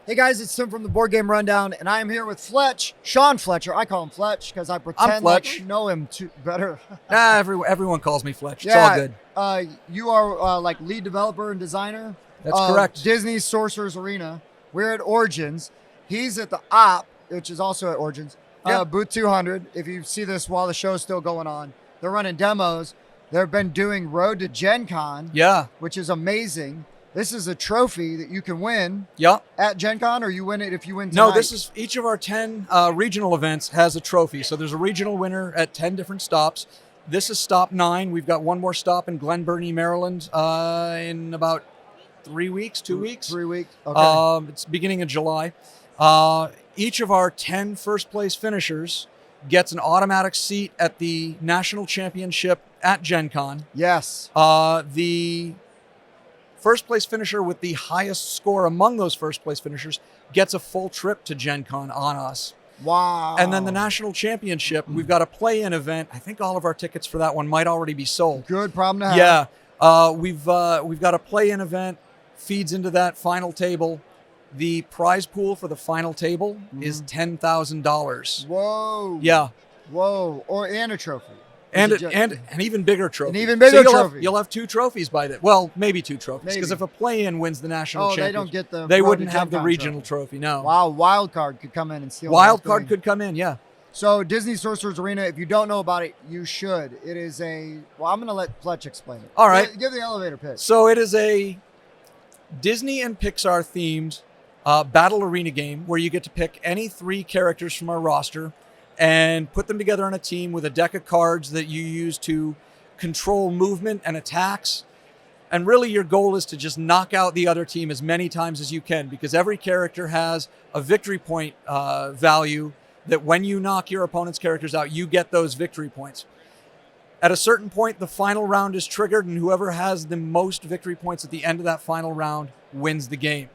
Hey guys, it's Tim from the Board Game Rundown, and I am here with Fletch, Sean Fletcher. I call him Fletch because I pretend like I know him better. Everyone calls me Fletch. It's all good. You are like lead developer and designer. That's correct. Disney's Sorcerer's Arena. We're at Origins. He's at the Op, which is also at Origins. Booth 200. If you see this while the show's still going on, they're running demos. They've been doing Road to Gen Con, which is amazing. This is a trophy that you can win at Gen Con, or you win it if you win tonight. No, this is each of our 10 regional events has a trophy. So there's a regional winner at 10 different stops. This is stop 9. We've got one more stop in Glen Burnie, Maryland in about 3 weeks, 2 weeks. 3 weeks, okay. It's beginning of July. Each of our 10 first place finishers gets an automatic seat at the national championship at Gen Con. Yes. The first place finisher with the highest score among those first place finishers gets a full trip to Gen Con on us. Wow. And then the national championship, we've got a play-in event. I think all of our tickets for that one might already be sold. Good problem to have. Yeah. We've got a play-in event, feeds into that final table. The prize pool for the final table is $10,000. Whoa. Yeah. Whoa. And a trophy. And an even bigger trophy. An even bigger trophy. You'll have 2 trophies by then. Well, maybe 2 trophies. Because if a play-in wins the national championship, they don't get the. They wouldn't have the regional trophy. No. Wow, wild card could come in and steal. Wild card could come in. Yeah. So Disney Sorcerer's Arena, if you don't know about it, you should. It is I'm going to let Fletch explain it. All right. Give the elevator pitch. So it is a Disney and Pixar-themed battle arena game where you get to pick any 3 characters from our roster and put them together on a team with a deck of cards that you use to control movement and attacks. And really your goal is to just knock out the other team as many times as you can, because every character has a victory point value that when you knock your opponent's characters out, you get those victory points. At a certain point, the final round is triggered, and whoever has the most victory points at the end of that final round wins the game.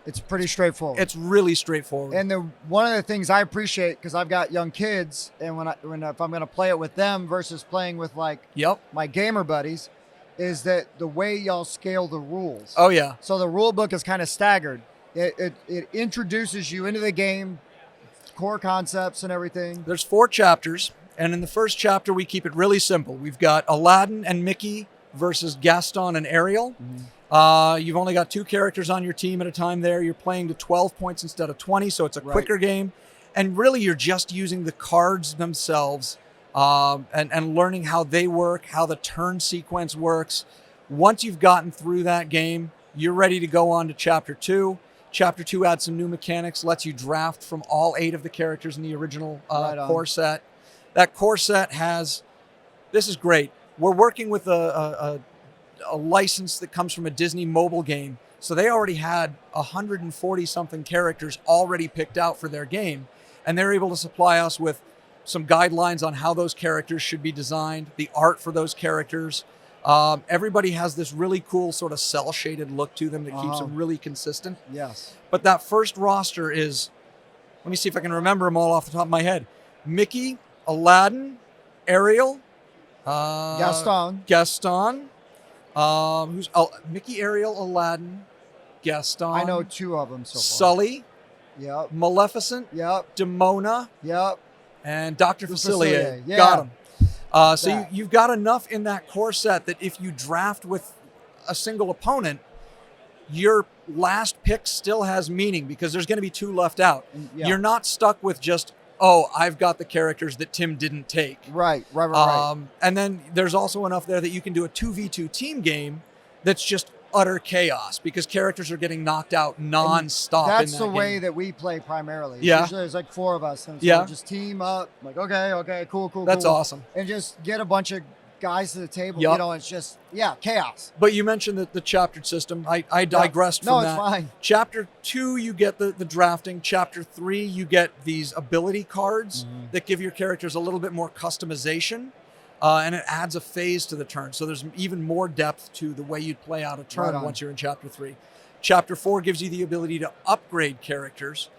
It's pretty straightforward. It's really straightforward. And one of the things I appreciate, because I've got young kids, and if I'm going to play it with them versus playing with my gamer buddies, is that the way y'all scale the rules. Oh yeah. So the rule book is kind of staggered. It introduces you into the game, core concepts and everything. There's 4 chapters, and in the first chapter we keep it really simple. We've got Aladdin and Mickey versus Gaston and Ariel. You've only got 2 characters on your team at a time there. You're playing to 12 points instead of 20, so it's a quicker game. And really, you're just using the cards themselves and learning how they work, how the turn sequence works. Once you've gotten through that game, you're ready to go on to Chapter 2. Chapter 2 adds some new mechanics, lets you draft from all 8 of the characters in the original core set. That core set has, this is great. We're working with a license that comes from a Disney mobile game. So they already had 140 something characters already picked out for their game. And they're able to supply us with some guidelines on how those characters should be designed, the art for those characters. Everybody has this really cool sort of cell shaded look to them that keeps them really consistent. Yes. But that first roster is, let me see if I can remember them all off the top of my head. Mickey, Aladdin, Ariel, Gaston. Who's Mickey, Ariel, Aladdin, Gaston. I know 2 of them so far. Sully. Yep. Maleficent. Yep. Demona. Yep. And Dr. Facilier. Yeah. Got him. So you've got enough in that core set that if you draft with a single opponent, your last pick still has meaning because there's going to be 2 left out. Yeah. You're not stuck with just, I've got the characters that Tim didn't take. Right. And then there's also enough there that you can do a 2v2 team game that's just utter chaos because characters are getting knocked out nonstop. That's the way that we play primarily. Yeah. Usually there's like 4 of us. And so we just team up. Like, okay, cool. That's awesome. And just get a bunch of guys to the table. It's just, chaos. But you mentioned the chaptered system. I digressed from that. No, it's fine. Chapter 2, you get the drafting. Chapter 3, you get these ability cards that give your characters a little bit more customization. And it adds a phase to the turn. So there's even more depth to the way you'd play out a turn once you're in Chapter 3. Chapter 4 gives you the ability to upgrade characters,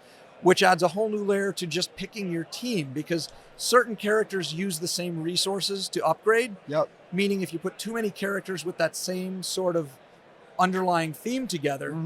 which adds a whole new layer to just picking your team because certain characters use the same resources to upgrade. Yep. Meaning if you put too many characters with that same sort of underlying theme together,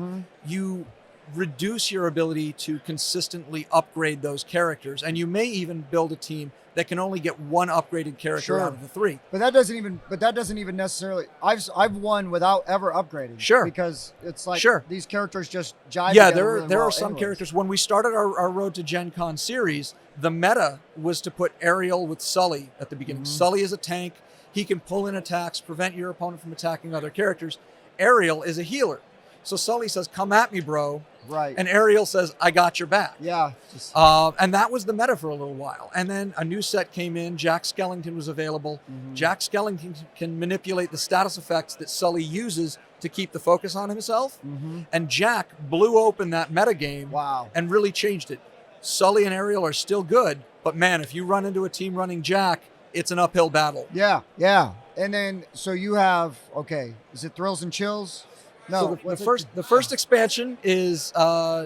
you reduce your ability to consistently upgrade those characters. And you may even build a team that can only get one upgraded character out of the 3. But that doesn't even necessarily. I've won without ever upgrading. Sure. Because it's like these characters just jive. Yeah, together there well are some anyways. characters. When we started our Road to Gen Con series, the meta was to put Ariel with Sully at the beginning. Sully is a tank. He can pull in attacks, prevent your opponent from attacking other characters. Ariel is a healer. So Sully says, "Come at me, bro." Right. And Ariel says, "I got your back." Yeah. And that was the meta for a little while. And then a new set came in. Jack Skellington was available. Jack Skellington can manipulate the status effects that Sully uses to keep the focus on himself. And Jack blew open that meta game and really changed it. Sully and Ariel are still good, but man, if you run into a team running Jack, it's an uphill battle. Yeah, yeah. And then, so you have, is it Thrills and Chills? No. So the first expansion is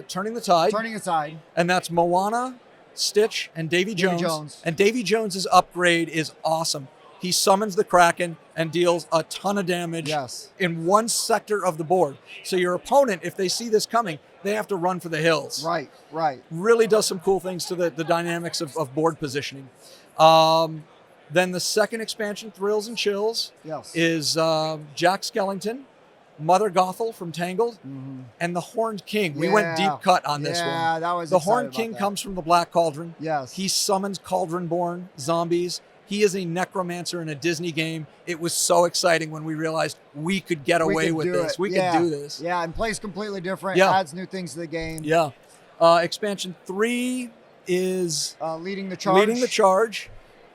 Turning the Tide. Turning the Tide. And that's Moana, Stitch, and Davy Jones. And Davy Jones's upgrade is awesome. He summons the Kraken and deals a ton of damage in one sector of the board. So your opponent, if they see this coming, they have to run for the hills. Right, right. Really does some cool things to the dynamics of board positioning. Then the second expansion, Thrills and Chills, is Jack Skellington, Mother Gothel from Tangled, and the Horned King. We went deep cut on this one. Yeah, that was the Horned King comes from the Black Cauldron. Yes. He summons Cauldron-born zombies. He is a necromancer in a Disney game. It was so exciting when we realized we could get away with this. We could do this. Yeah, and plays completely different. Adds new things to the game. Yeah. Expansion 3 is Leading the Charge.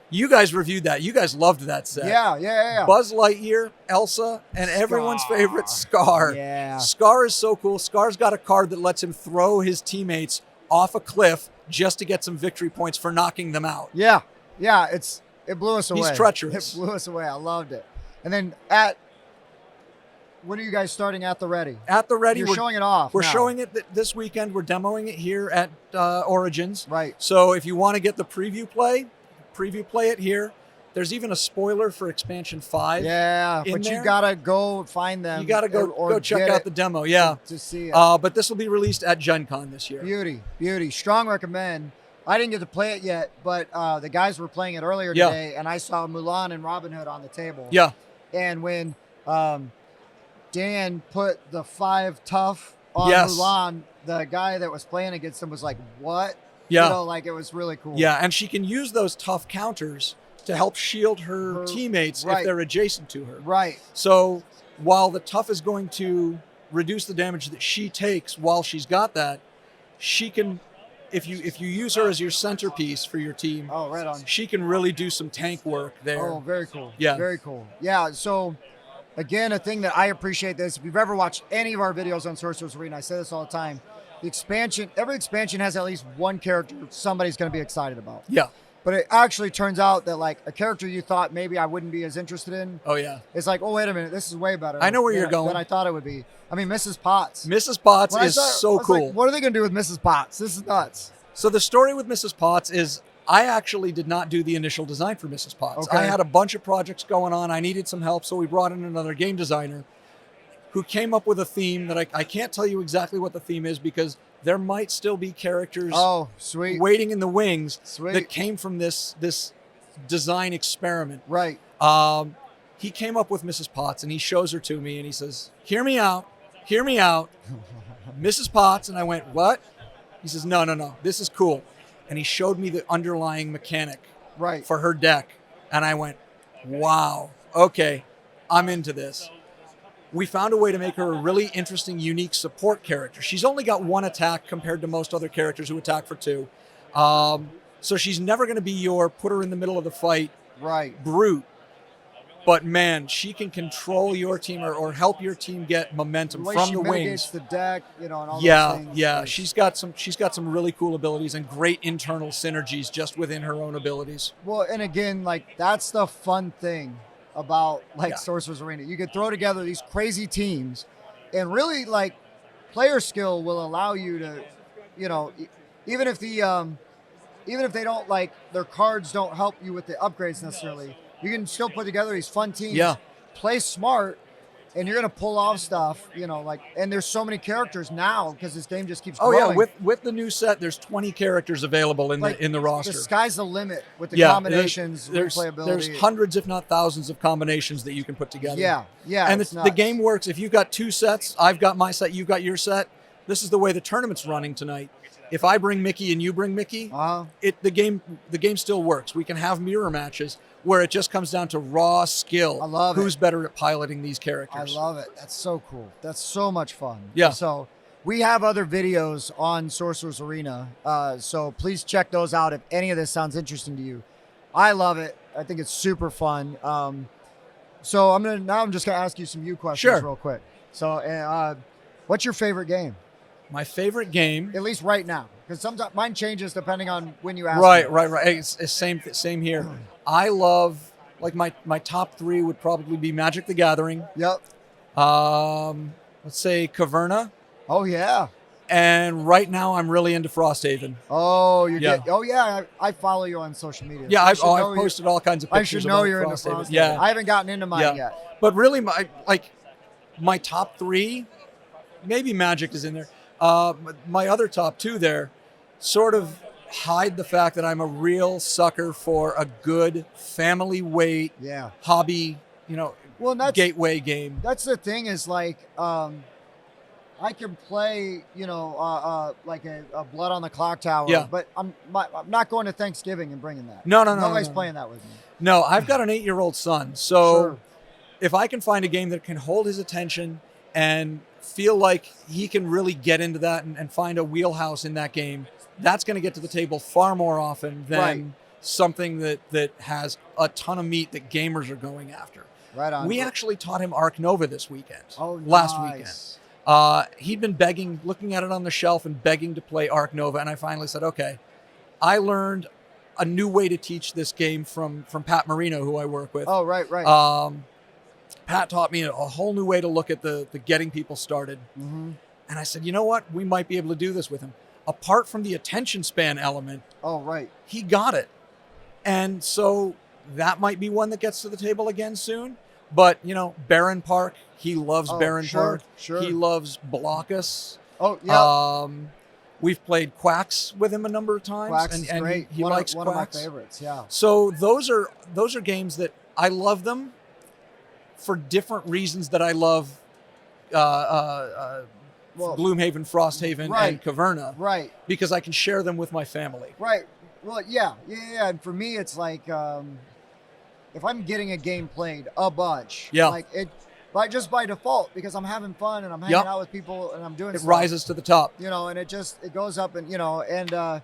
You guys reviewed that. You guys loved that set. Yeah. Buzz Lightyear, Elsa, and everyone's favorite Scar. Yeah. Scar is so cool. Scar's got a card that lets him throw his teammates off a cliff just to get some victory points for knocking them out. Yeah. It blew us away. He's treacherous. It blew us away. I loved it. And then when are you guys starting at the Ready? At the Ready. You're showing it off. We're showing it this weekend. We're demoing it here at Origins. Right. So if you want to get the preview play it here. There's even a spoiler for expansion 5. Yeah, but you gotta go find them. You gotta go check out the demo. Yeah, to see it. But this will be released at Gen Con this year. Beauty. Strong recommend. I didn't get to play it yet, but the guys were playing it earlier today, and I saw Mulan and Robin Hood on the table. Yeah. And when Dan put the 5 tough on Mulan, the guy that was playing against him was like, "What?" Yeah. You know, like it was really cool. Yeah, and she can use those tough counters to help shield her teammates if they're adjacent to her. Right. So while the tough is going to reduce the damage that she takes while she's got that, she can, if you use her as your centerpiece for your team, right on. She can really do some tank work there. Oh, very cool. Yeah. Very cool. Yeah, so again, a thing that I appreciate this, if you've ever watched any of our videos on Sorcerer's Arena, I say this all the time, every expansion has at least one character somebody's going to be excited about. Yeah. But it actually turns out that like a character you thought maybe I wouldn't be as interested in. Oh, yeah. It's like, oh, wait a minute. This is way better. I know where you're going. Than I thought it would be. I mean, Mrs. Potts. Mrs. Potts is so cool. Like, what are they going to do with Mrs. Potts? This is nuts. So the story with Mrs. Potts is I actually did not do the initial design for Mrs. Potts. Okay. I had a bunch of projects going on. I needed some help, so we brought in another game designer who came up with a theme that I can't tell you exactly what the theme is because there might still be characters waiting in the wings that came from this design experiment. Right. He came up with Mrs. Potts and he shows her to me and he says, hear me out, Mrs. Potts. And I went, what? He says, no, this is cool. And he showed me the underlying mechanic for her deck. And I went, wow, okay, I'm into this. We found a way to make her a really interesting, unique support character. She's only got 1 attack compared to most other characters who attack for 2. So she's never going to be your put her in the middle of the fight brute. But man, she can control your team or help your team get momentum from the wings. The deck, and all those things. Yeah. She's got some really cool abilities and great internal synergies just within her own abilities. Well, and again, like that's the fun thing about Sorcerer's Arena. You could throw together these crazy teams and really like player skill will allow you to, even if they don't like their cards don't help you with the upgrades necessarily, you can still put together these fun teams, play smart, and you're gonna pull off stuff, like, and there's so many characters now because this game just keeps Oh growing. yeah, with the new set, there's 20 characters available in the roster. The sky's the limit with the Yeah, combinations, replayability. There's hundreds, if not thousands, of combinations that you can put together. Yeah, and it's the game works. If you've got two sets, I've got my set, you've got your set. This is the way the tournament's running tonight. If I bring Mickey and you bring Mickey, the game still works. We can have mirror matches where it just comes down to raw skill. I love who's better at piloting these characters. I love it. That's so cool. That's so much fun. Yeah. So we have other videos on Sorcerer's Arena. So please check those out if any of this sounds interesting to you. I love it. I think it's super fun. So I'm just gonna ask you some questions real quick. So what's your favorite game? My favorite game, at least right now, because sometimes mine changes depending on when you ask. Right. It's same here. I love, like, my top three would probably be Magic the Gathering. Yep. Let's say Caverna. Oh yeah. And right now I'm really into Frosthaven. Oh, I follow you on social media. Yeah, I've posted all kinds of pictures. I should know you're into Frosthaven. Yeah. I haven't gotten into mine yet. But really, my top three, maybe Magic is in there. My other top two there sort of hide the fact that I'm a real sucker for a good family weight hobby, gateway game. That's the thing is, like, I can play, like a Blood on the Clock Tower, but I'm not going to Thanksgiving and bringing that. No. Nobody's playing that with me. No, I've got an 8-year-old son, so if I can find a game that can hold his attention and feel like he can really get into that and find a wheelhouse in that game, that's going to get to the table far more often than something that has a ton of meat that gamers are going after. Right on. We actually taught him Ark Nova this weekend. Oh, last weekend. He'd been looking at it on the shelf and begging to play Ark Nova, and I finally said, okay. I learned a new way to teach this game from Pat Marino, who I work with. Oh, right. Pat taught me a whole new way to look at the getting people started. Mm-hmm. And I said, you know what? We might be able to do this with him. Apart from the attention span element, he got it. And so that might be one that gets to the table again soon. But, Barren Park, he loves Barren Park. Sure. He loves Blockus. Oh, yeah. We've played Quacks with him a number of times. Quacks and is great. He likes one Quacks. Of my favorites, yeah. So those are games that I love them for different reasons that I love Gloomhaven, Frosthaven, and Caverna. Right. Because I can share them with my family. Right. Well, yeah. And for me, it's like, if I'm getting a game played a bunch, just by default, because I'm having fun and I'm hanging out with people and I'm doing stuff. It rises to the top. And it goes up and, I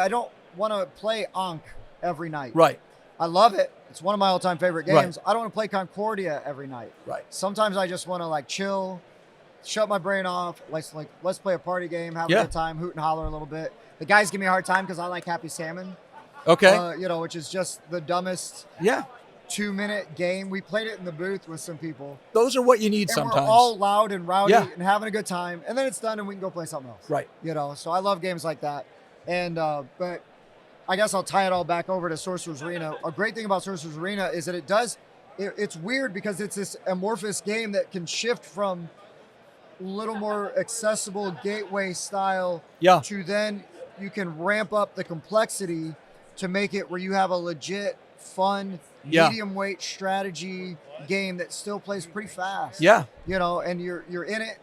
don't want to play Ankh every night. Right. I love it. It's one of my all-time favorite games. Right. I don't want to play Concordia every night. Right. Sometimes I just want to chill, shut my brain off. Let's play a party game, have a good time, hoot and holler a little bit. The guys give me a hard time because I like Happy Salmon. Okay. Which is just the dumbest 2-minute game. We played it in the booth with some people. Those are what you need and sometimes. We're all loud and rowdy and having a good time. And then it's done and we can go play something else. Right. So I love games like that. And but I guess I'll tie it all back over to Sorcerer's Arena. A great thing about Sorcerer's Arena is that it's weird because it's this amorphous game that can shift from a little more accessible gateway style to then you can ramp up the complexity to make it where you have a legit, fun, medium weight strategy game that still plays pretty fast. Yeah. And you're in it.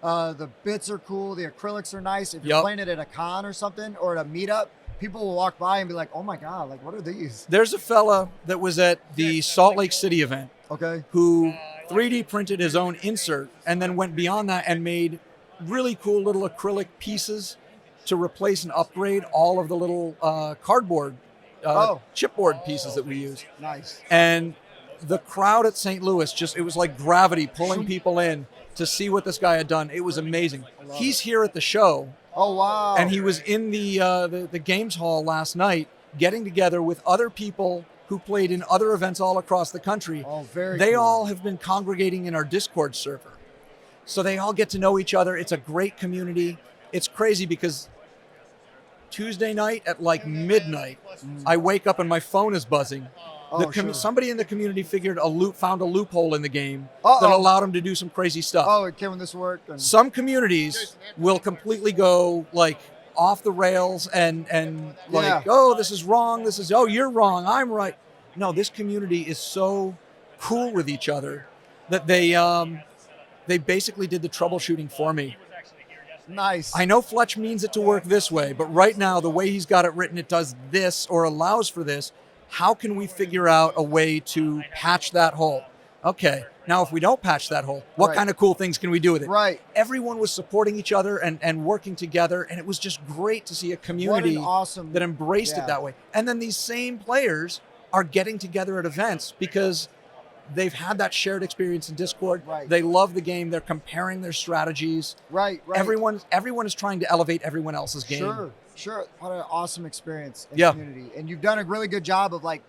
The bits are cool. The acrylics are nice. If you're playing it at a con or something or at a meetup, people will walk by and be like, oh my God, what are these? There's a fella that was at the Salt Lake City event who 3D printed his own insert and then went beyond that and made really cool little acrylic pieces to replace and upgrade all of the little cardboard, chipboard pieces that we use. Nice. And the crowd at St. Louis, it was like gravity pulling people in to see what this guy had done. It was amazing. He's here at the show. Oh, wow. And he was in the games hall last night getting together with other people who played in other events all across the country. Oh, very They cool. all have been congregating in our Discord server. So they all get to know each other. It's a great community. It's crazy because Tuesday night at midnight, I wake up and my phone is buzzing. Sure. Somebody in the community found a loophole in the game Uh-oh. that allowed them to do some crazy stuff. Oh, can this work? And Some communities will completely go like off the rails and like, Yeah. oh, this is wrong. Oh, you're wrong. I'm right. No, this community is so cool with each other that they basically did the troubleshooting for me. Nice. I know Fletch means it to work this way, but right now, the way he's got it written, it does this or allows for this. How can we figure out a way to patch that hole? Okay, now if we don't patch that hole, what Right. kind of cool things can we do with it? Right. Everyone was supporting each other and working together, and it was just great to see a community What an awesome that embraced yeah. it that way. And then these same players are getting together at events because they've had that shared experience in Discord. Right. They love the game. They're comparing their strategies. Right. Everyone is trying to elevate everyone else's game. Sure. What an awesome experience in Yeah. community. And you've done a really good job of like,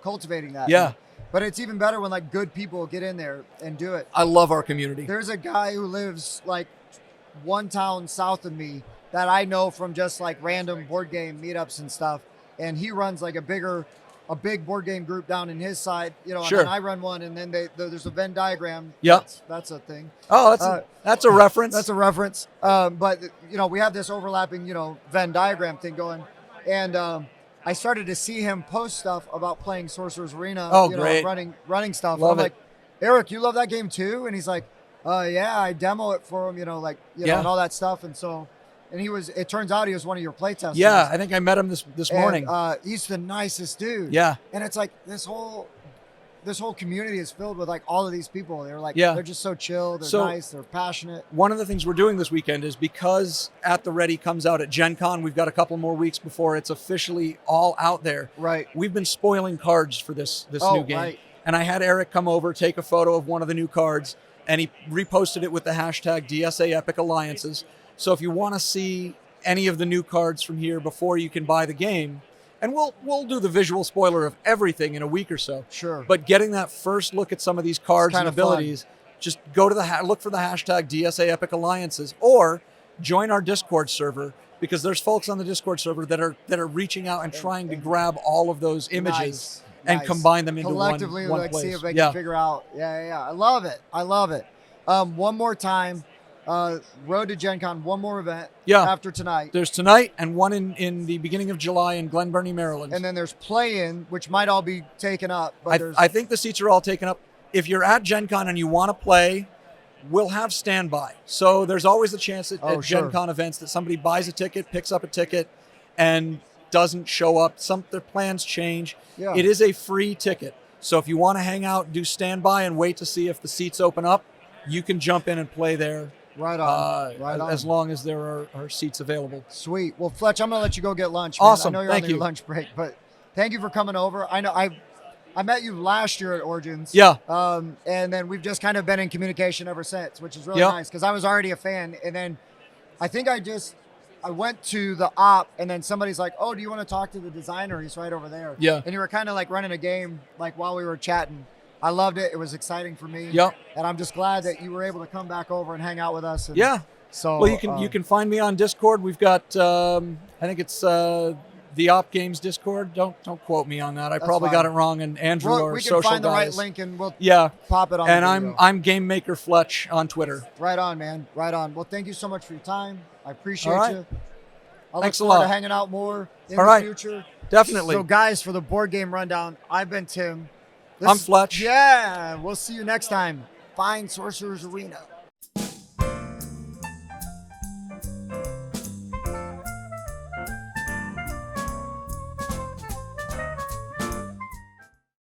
cultivating that. Yeah. But it's even better when like good people get in there and do it. I love our community. There's a guy who lives like one town south of me that I know from just like random board game meetups and stuff. And he runs like a big board game group down in his side, Sure. and then I run one, and then there's a Venn diagram. Yep. That's a thing. Oh, that's a reference. That's a reference. But we have this overlapping, Venn diagram thing going. And I started to see him post stuff about playing Sorcerer's Arena, Oh, great. running stuff. Love and I'm it. like, Eric, you love that game too? And he's like, yeah, I demo it for him, Yeah. and all that stuff. And so, it turns out he was one of your playtesters. Yeah, I think I met him this morning. And, he's the nicest dude. Yeah. And it's like this whole community is filled with like all of these people. They're like, Yeah. they're just so chill. They're So- nice. They're passionate. One of the things we're doing this weekend is because At the Ready comes out at Gen Con, we've got a couple more weeks before it's officially all out there. Right. We've been spoiling cards for this new game. Right. And I had Eric come over, take a photo of one of the new cards, and he reposted it with the hashtag DSA Epic Alliances. So if you want to see any of the new cards from here before you can buy the game, and we'll do the visual spoiler of everything in a week or so. Sure. But getting that first look at some of these cards and kinda abilities, just go to look for the hashtag DSA Epic Alliances, or join our Discord server, because there's folks on the Discord server that are reaching out and trying to grab all all images Nice. and Nice. combine them into collectively one like place. see if they Yeah. can figure out. Yeah. I love it. One more time. Road to Gen Con, one more event Yeah. after tonight. There's tonight and one in the beginning of July in Glen Burnie, Maryland. And then there's play-in, which might all be taken up. But there's I think the seats are all taken up. If you're at Gen Con and you want to play, we'll have standby. So there's always the chance at sure. Gen Con events that somebody buys a ticket, picks up a ticket, and doesn't show up. Their plans change. Yeah. It is a free ticket. So if you want to hang out, do standby and wait to see if the seats open up, you can jump in and play there. right on. As long as there are seats available. Sweet. Well, Fletch, I'm gonna let you go get lunch. Man. Awesome. I know you're Thank on your you. lunch break, but thank you for coming over. I know I met you last year at Origins. Yeah. And then we've just kind of been in communication ever since, which is really Yep. nice because I was already a fan. And then I think I went to the op, and then somebody's like, "Oh, do you want to talk to the designer? He's right over there." Yeah. And you were kind of like running a game like while we were chatting. I loved it. It was exciting for me. Yep. And I'm just glad that you were able to come back over and hang out with us. And Yeah. So Well, you can find me on Discord. We've got I think it's the Op Games Discord. Don't quote me on that. I probably got fine. it wrong. And Andrew, Well, our we can social find the right guys. link and we'll Yeah. pop it on. And the video. I'm Game Maker Fletch on Twitter. Right on, man. Right on. Well, thank you so much for your time. I appreciate All right. you. I Thanks a look forward lot. to hanging out more in All the right. future. Definitely. So, guys, for the board game rundown, I've been Tim. I'm Fletch. Yeah. We'll see you next time. Find Sorcerer's Arena.